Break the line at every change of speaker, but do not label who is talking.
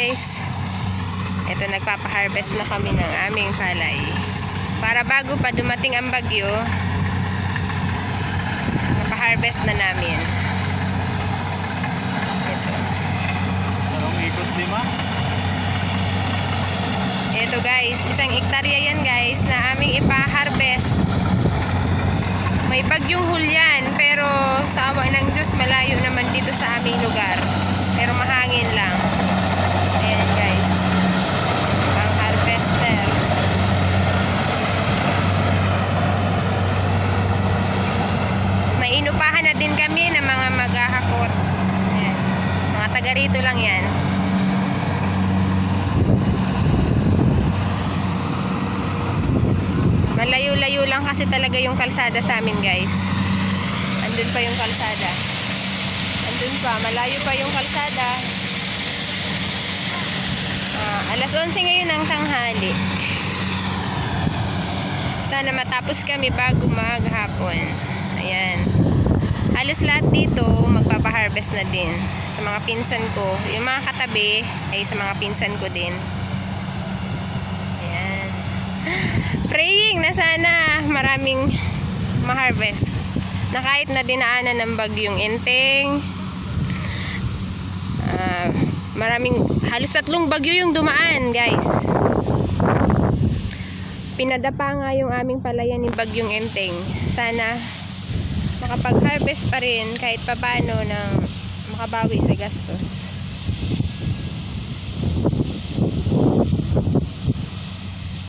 guys. Ito, nagpapa-harvest na kami ng aming palay. Para bago pa dumating ang bagyo, napa-harvest na namin. Ito.
Tarong ikot 5.
Ito guys, 1 hektarya yan guys na aming ipa-harvest. May bagyong Hulyan, pero sa awa ng Diyos malayo naman dito sa aming lugar. Pero mahangin lang. Ayan guys, ang harvester. May inupahan na din kami ng mga maghahakot. Ayan. Mga taga rito lang yan. Malayo-layo lang kasi talaga yung kalsada sa amin guys. Andun pa yung kalsada. Andun pa, malayo pa yung kalsada. Alas 11 ngayon ng tanghali. Sana matapos kami bago maghapon. Ayan. Halos lahat dito magpapa-harvest na din. Sa mga pinsan ko. Yung mga katabi ay sa mga pinsan ko din. Ayan. Praying na sana maraming ma-harvest. Na kahit na dinaanan ng bagyong Enteng. Halos 3 bagyo yung dumaan guys. Pinadapa nga yung aming palayan ni bagyong Enteng. Sana makapag-harvest pa rin kahit papano ng makabawi sa gastos.